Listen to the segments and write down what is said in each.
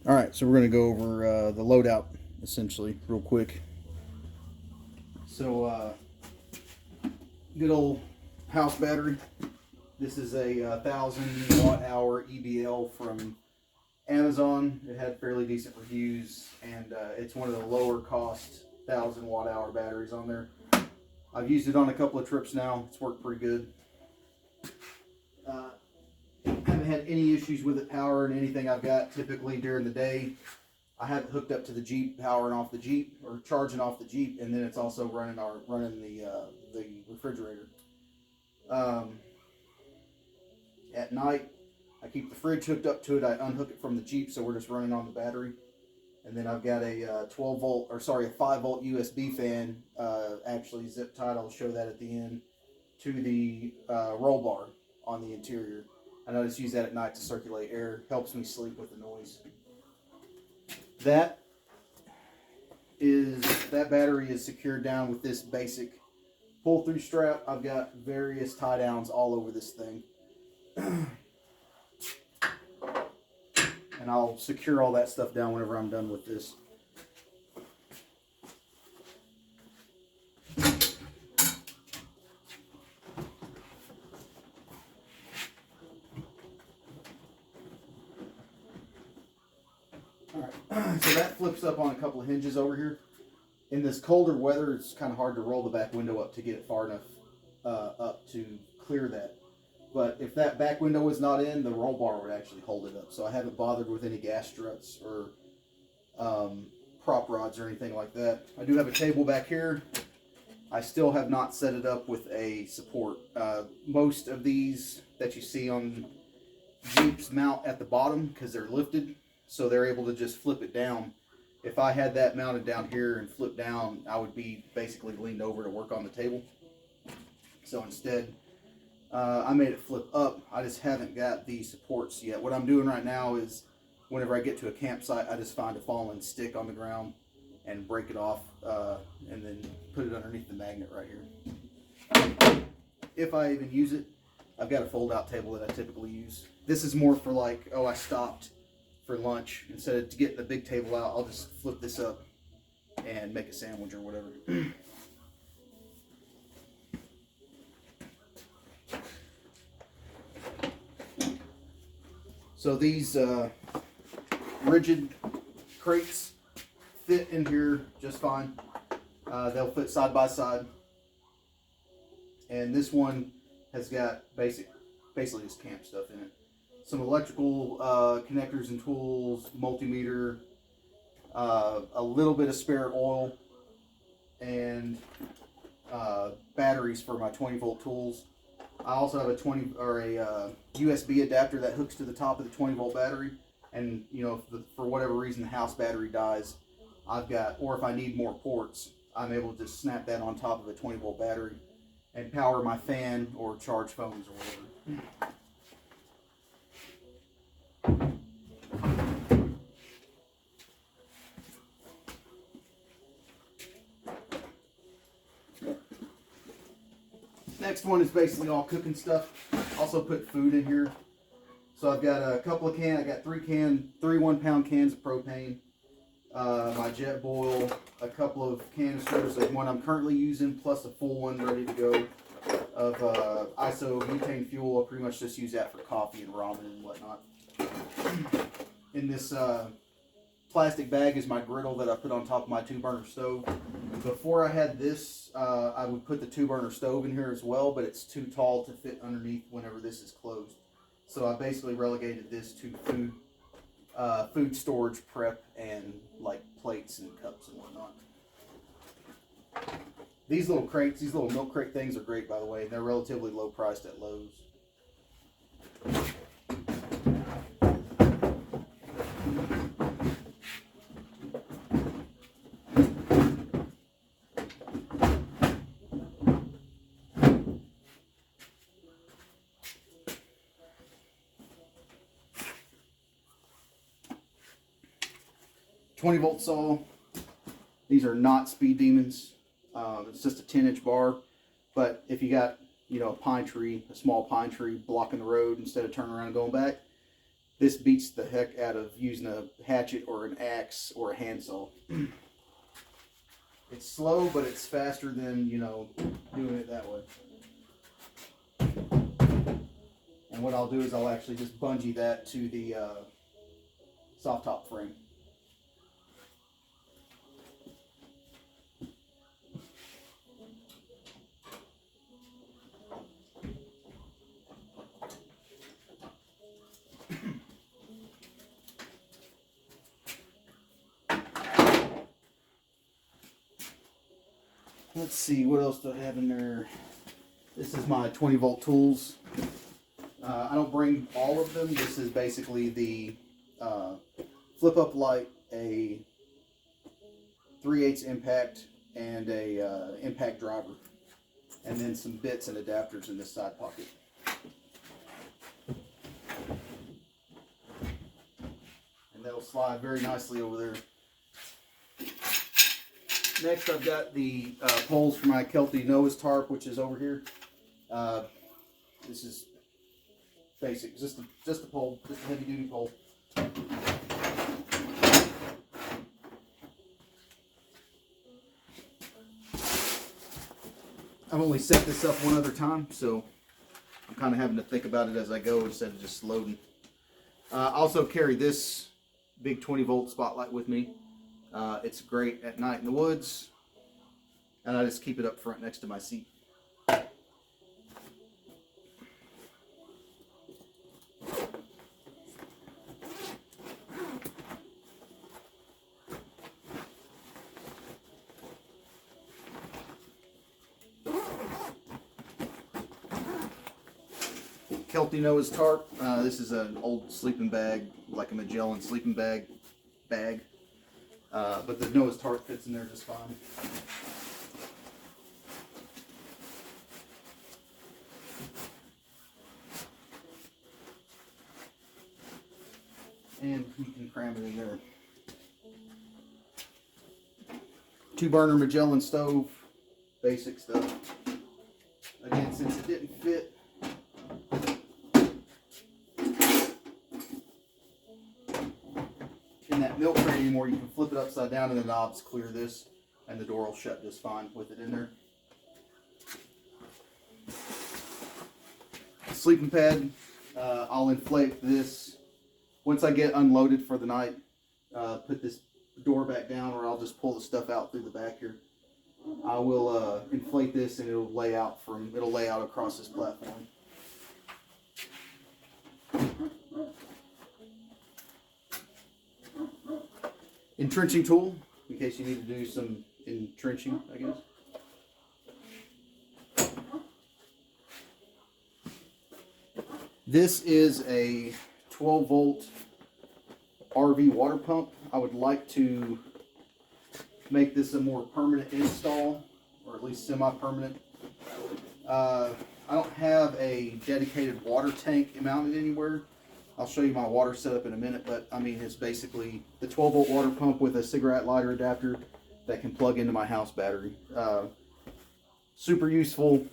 All right, so we're going to go over the loadout essentially real quick. So, good old house battery. This is a 1,000 watt-hour EBL from Amazon. It had fairly decent reviews, and it's one of the lower cost 1,000 watt-hour batteries on there. I've used it on a couple of trips now. It's worked pretty good. Haven't had any issues with it powering anything I've got typically during the day. I have it hooked up to the Jeep, powering off the Jeep or charging off the Jeep, and then it's also running the refrigerator. At night, I keep the fridge hooked up to it. I unhook it from the Jeep, so we're just running on the battery. And then I've got a 5 volt USB fan, actually zip tied. I'll show that at the end, to the roll bar on the interior. And I just use that at night to circulate air. Helps me sleep with the noise. That battery is secured down with this basic pull-through strap. I've got various tie downs all over this thing. And I'll secure all that stuff down whenever I'm done with this. Alright, so that flips up on a couple of hinges over here. In this colder weather, it's kind of hard to roll the back window up to get it far enough up to clear that. But if that back window was not in, the roll bar would actually hold it up. So I haven't bothered with any gas struts or prop rods or anything like that. I do have a table back here. I still have not set it up with a support. Most of these that you see on Jeeps mount at the bottom because they're lifted, so they're able to just flip it down. If I had that mounted down here and flipped down, I would be basically leaned over to work on the table. So instead, I made it flip up. I just haven't got the supports yet. What I'm doing right now is whenever I get to a campsite, I just find a fallen stick on the ground and break it off and then put it underneath the magnet right here. If I even use it, I've got a fold-out table that I typically use. This is more for like, oh, I stopped for lunch. Instead of getting the big table out, I'll just flip this up and make a sandwich or whatever. So these rigid crates fit in here just fine. They'll fit side by side. And this one has got basically just camp stuff in it. Some electrical connectors and tools, multimeter, a little bit of spare oil, and batteries for my 20-volt tools. I also have a USB adapter that hooks to the top of the 20-volt battery, and you know, if for whatever reason the house battery dies, or if I need more ports, I'm able to just snap that on top of a 20-volt battery and power my fan or charge phones or whatever. Next one is basically all cooking stuff. Also put food in here. So I've got a couple of cans. I got three 1-pound cans of propane. My jet boil, a couple of canisters of one I'm currently using, plus a full one ready to go of isobutane fuel. I pretty much just use that for coffee and ramen and whatnot. In this plastic bag is my griddle that I put on top of my 2-burner stove. Before I had this, I would put the 2-burner stove in here as well, but it's too tall to fit underneath whenever this is closed. So I basically relegated this to food storage prep and like plates and cups and whatnot. These little crates, these little milk crate things are great, by the way. They're relatively low priced at Lowe's. 20-volt saw. These are not speed demons. It's just a 10-inch bar. But if you got, you know, a small pine tree blocking the road instead of turning around and going back, This beats the heck out of using a hatchet or an axe or a handsaw. It's slow, but it's faster than, you know, doing it that way. And what I'll do is I'll actually just bungee that to the soft top frame. Let's see, what else do I have in there? This is my 20 volt tools. I don't bring all of them. This is basically the flip up light, a 3/8 impact, and a impact driver. And then some bits and adapters in this side pocket. And that'll slide very nicely over there. Next, I've got the poles for my Kelty Noah's tarp, which is over here. This is basic, just a pole, just a heavy duty pole. I've only set this up one other time, so I'm kind of having to think about it as I go instead of just loading. I also carry this big 20 volt spotlight with me. It's great at night in the woods, and I just keep it up front next to my seat. Kelty Noah's tarp. This is an old sleeping bag, like a Magellan sleeping bag. But the Noah's tarp fits in there just fine. And you can cram it in there. 2-burner Magellan stove, basic stuff. Again, since it didn't fit in that milk crate anymore, you can flip it upside down and the knobs clear this, and the door will shut just fine with it in there. Sleeping pad, I'll inflate this once I get unloaded for the night. Put this door back down, or I'll just pull the stuff out through the back here. I will inflate this, and it'll lay out across this platform. Entrenching tool, in case you need to do some entrenching, I guess. This is a 12 volt RV water pump. I would like to make this a more permanent install, or at least semi-permanent. I don't have a dedicated water tank mounted anywhere. I'll show you my water setup in a minute, but I mean, it's basically the 12 volt water pump with a cigarette lighter adapter that can plug into my house battery. Super useful.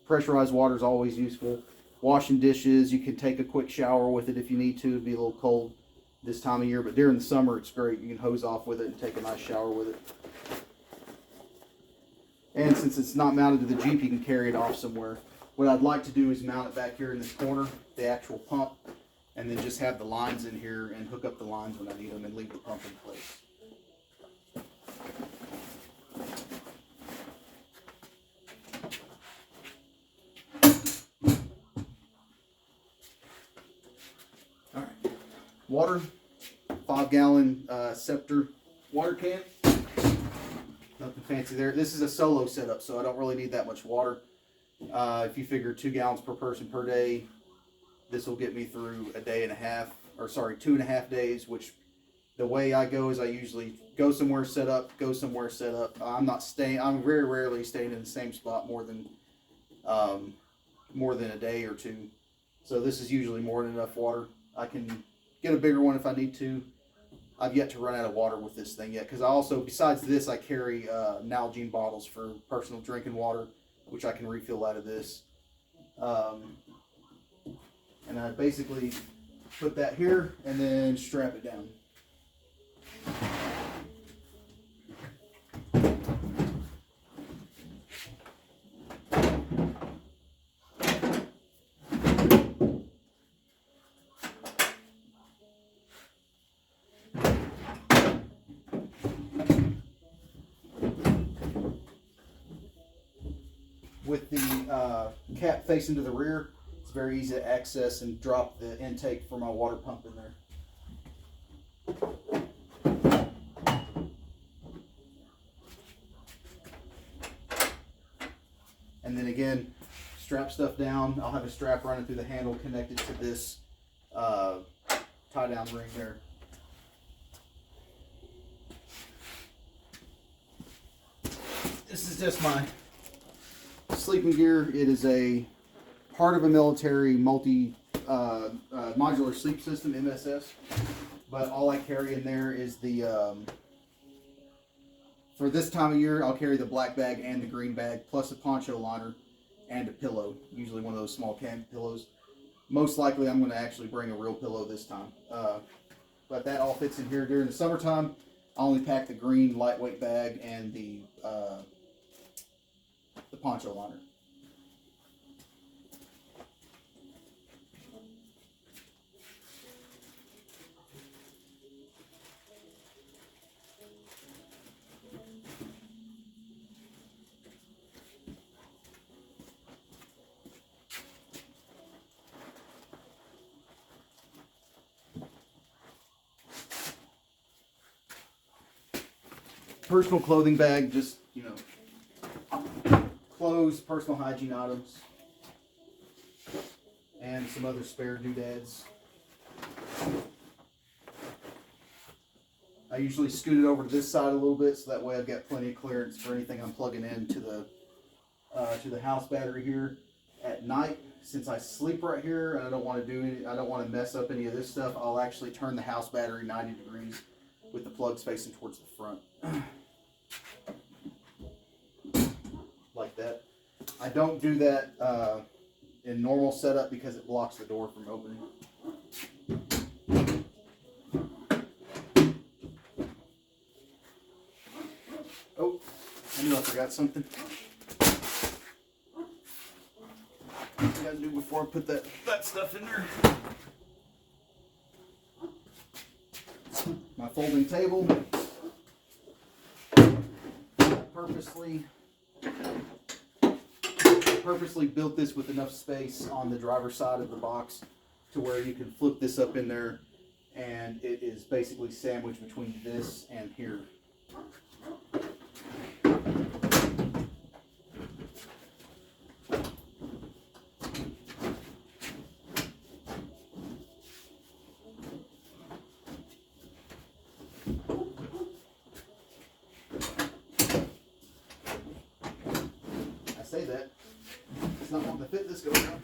Pressurized water is always useful. Washing dishes, you can take a quick shower with it if you need to. It'd be a little cold this time of year, but during the summer it's great. You can hose off with it and take a nice shower with it. And since it's not mounted to the Jeep, you can carry it off somewhere. What I'd like to do is mount it back here in this corner, the actual pump, and then just have the lines in here and hook up the lines when I need them and leave the pump in place. All right, water, 5-gallon Scepter water can. Nothing fancy there. This is a solo setup, so I don't really need that much water. If you figure 2 gallons per person per day, this will get me through a day and a half, or sorry, 2.5 days, which the way I go is I usually go somewhere, set up, go somewhere, set up. I'm very rarely staying in the same spot more than a day or two. So this is usually more than enough water. I can get a bigger one if I need to. I've yet to run out of water with this thing yet, because I also, besides this, I carry Nalgene bottles for personal drinking water, which I can refill out of this. And I basically put that here and then strap it down. With the cap facing to the rear, it's very easy to access and drop the intake for my water pump in there. And then again, strap stuff down. I'll have a strap running through the handle connected to this tie down ring there. This is just my sleeping gear. It is a part of a military modular sleep system, MSS, but all I carry in there is the for this time of year I'll carry the black bag and the green bag plus a poncho liner and a pillow, usually one of those small camp pillows. Most likely I'm going to actually bring a real pillow this time, but that all fits in here. During the summertime I only pack the green lightweight bag and the poncho liner. Personal clothing bag, just, you know, clothes, personal hygiene items, and some other spare doodads. I usually scoot it over to this side a little bit, so that way I've got plenty of clearance for anything I'm plugging into the house battery here. At night, since I sleep right here and I don't want to mess up any of this stuff, I'll actually turn the house battery 90 degrees with the plugs facing towards the front. Like that. I don't do that in normal setup because it blocks the door from opening. Oh, I knew I forgot something. What I gotta do before I put that stuff in there. My folding table. Purposely built this with enough space on the driver's side of the box to where you can flip this up in there, and it is basically sandwiched between this and here. Say that it's not wanting to fit this go around.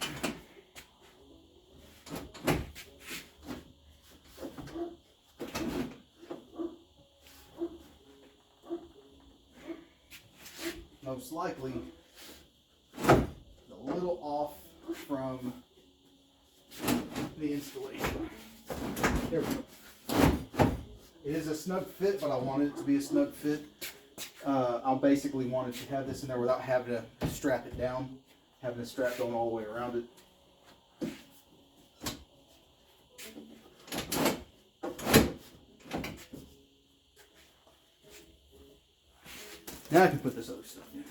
Most likely a little off from the installation. There we go. It is a snug fit, but I wanted it to be a snug fit. I'll basically wanted to have this in there without having to strap it down, having it strapped on all the way around it. Now I can put this other stuff in.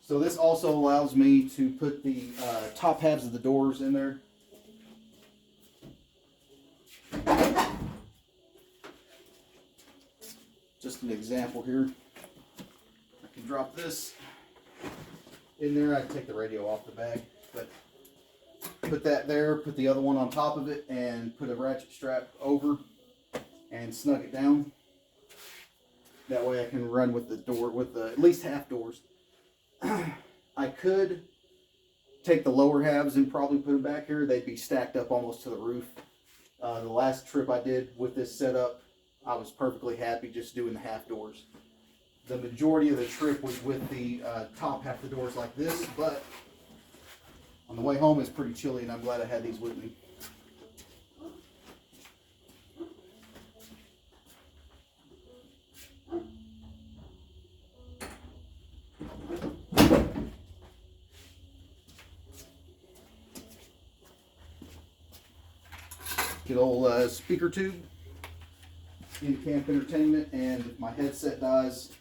So this also allows me to put the top halves of the doors in there. Just an example here. I can drop this in there. I can take the radio off the bag, but put that there, put the other one on top of it, and put a ratchet strap over and snug it down. That way I can run with the door, with the at least half doors. I could take the lower halves and probably put them back here. They'd be stacked up almost to the roof. The last trip I did with this setup, I was perfectly happy just doing the half doors. the majority of the trip was with the top half of the doors like this, but on the way home it's pretty chilly, and I'm glad I had these with me. Good old speaker tube in camp entertainment, and if my headset dies,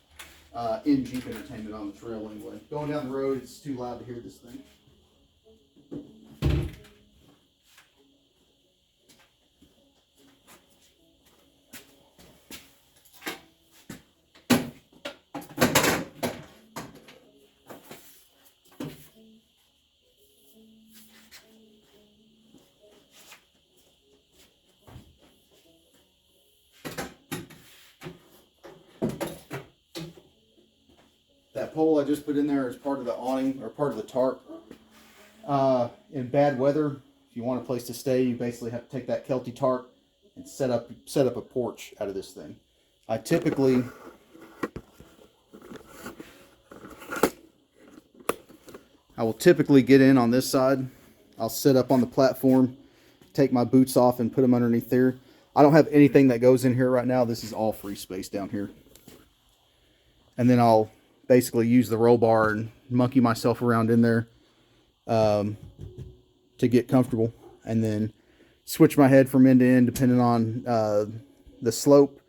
in Jeep entertainment on the trail anyway. Going down the road, it's too loud to hear this thing. That pole I just put in there is part of the awning, or part of the tarp. In bad weather, if you want a place to stay, you basically have to take that Kelty tarp and set up a porch out of this thing. I will typically get in on this side. I'll sit up on the platform, take my boots off and put them underneath there. I don't have anything that goes in here right now. This is all free space down here. And then I'll basically use the roll bar and monkey myself around in there to get comfortable, and then switch my head from end to end depending on the slope.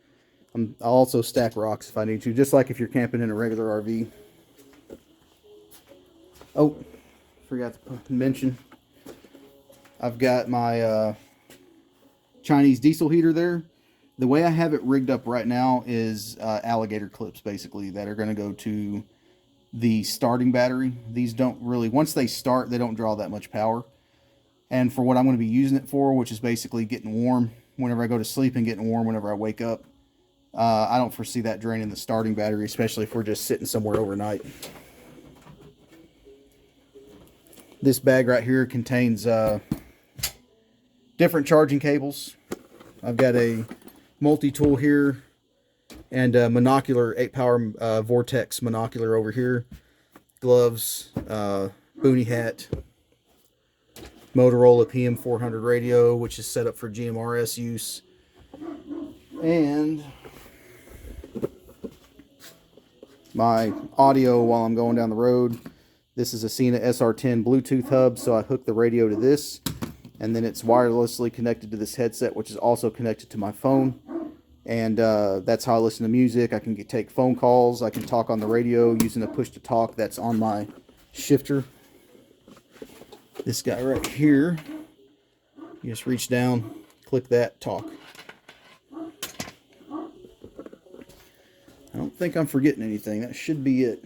I'll also stack rocks if I need to, just like if you're camping in a regular RV. Oh, forgot to mention, I've got my Chinese diesel heater there. The way I have it rigged up right now is alligator clips, basically, that are going to go to the starting battery. These don't really, once they start, they don't draw that much power. And for what I'm going to be using it for, which is basically getting warm whenever I go to sleep and getting warm whenever I wake up, I don't foresee that draining the starting battery, especially if we're just sitting somewhere overnight. This bag right here contains different charging cables. I've got a multi-tool here and a monocular 8-power Vortex monocular over here. Gloves, boonie hat, Motorola PM400 radio, which is set up for GMRS use, and my audio while I'm going down the road. This is a Sena SR10 Bluetooth hub, so I hook the radio to this, and then it's wirelessly connected to this headset, which is also connected to my phone. And that's how I listen to music. I can take phone calls. I can talk on the radio using a push-to-talk that's on my shifter. This guy right here, you just reach down, click that, talk. I don't think I'm forgetting anything. That should be it.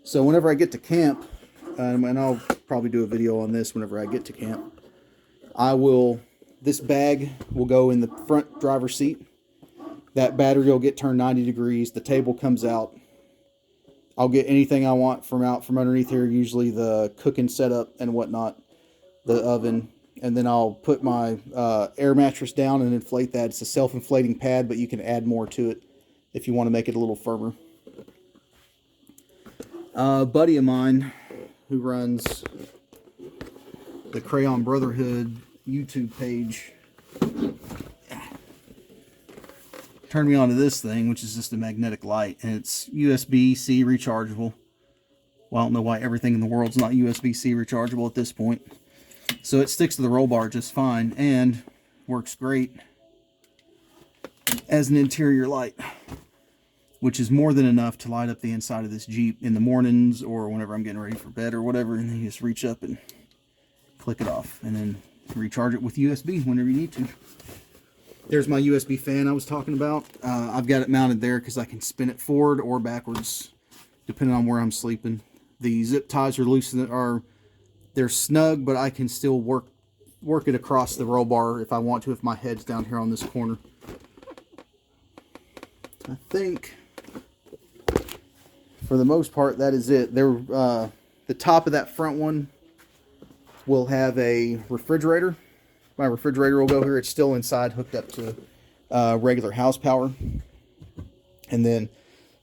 So whenever I get to camp, and I'll probably do a video on this whenever I get to camp, this bag will go in the front driver's seat. That battery will get turned 90 degrees. The table comes out. I'll get anything I want from underneath here, usually the cooking setup and whatnot, the oven. And then I'll put my air mattress down and inflate that. It's a self-inflating pad, but you can add more to it if you want to make it a little firmer. A buddy of mine who runs the Crayon Brotherhood YouTube page turned me on to this thing, which is just a magnetic light, and it's USB-C rechargeable. Well, I don't know why everything in the world's not USB-C rechargeable at this point. So it sticks to the roll bar just fine and works great as an interior light, which is more than enough to light up the inside of this Jeep in the mornings or whenever I'm getting ready for bed or whatever. And then you just reach up and click it off, and then recharge it with USB whenever you need to. There's my USB fan I was talking about. I've got it mounted there because I can spin it forward or backwards depending on where I'm sleeping. The zip ties are loose, they're snug, but I can still work it across the roll bar if I want to, if my head's down here on this corner. I think for the most part that is it. The top of that front one will have a refrigerator. My refrigerator will go here. It's still inside, hooked up to regular house power. And then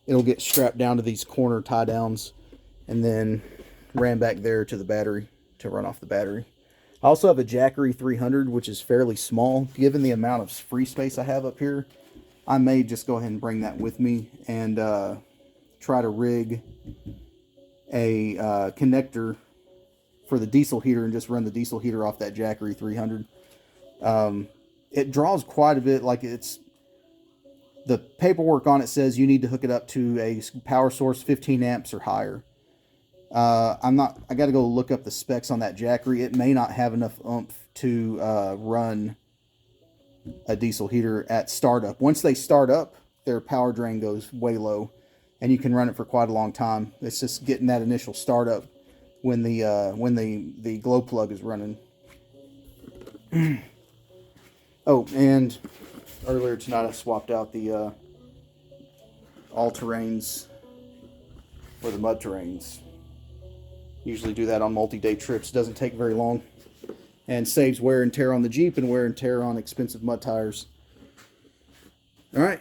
it'll get strapped down to these corner tie downs and then ran back there to the battery to run off the battery. I also have a Jackery 300, which is fairly small. Given the amount of free space I have up here, I may just go ahead and bring that with me and try to rig a connector for the diesel heater and just run the diesel heater off that Jackery 300. It draws quite a bit. Like, it's the paperwork on it says you need to hook it up to a power source 15 amps or higher. I got to go look up the specs on that Jackery. It may not have enough oomph to run a diesel heater at startup. Once they start up, their power drain goes way low, and you can run it for quite a long time. It's just getting that initial startup when the glow plug is running. Oh, and earlier tonight I swapped out the all-terrains for the mud terrains. Usually do that on multi-day trips. Doesn't take very long and saves wear and tear on the Jeep and wear and tear on expensive mud tires. Alright,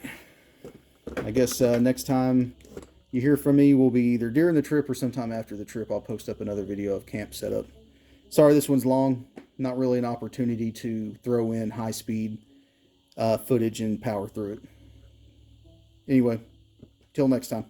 I guess next time you hear from me will be either during the trip or sometime after the trip. I'll post up another video of camp setup. Sorry this one's long. Not really an opportunity to throw in high-speed footage and power through it. Anyway, till next time.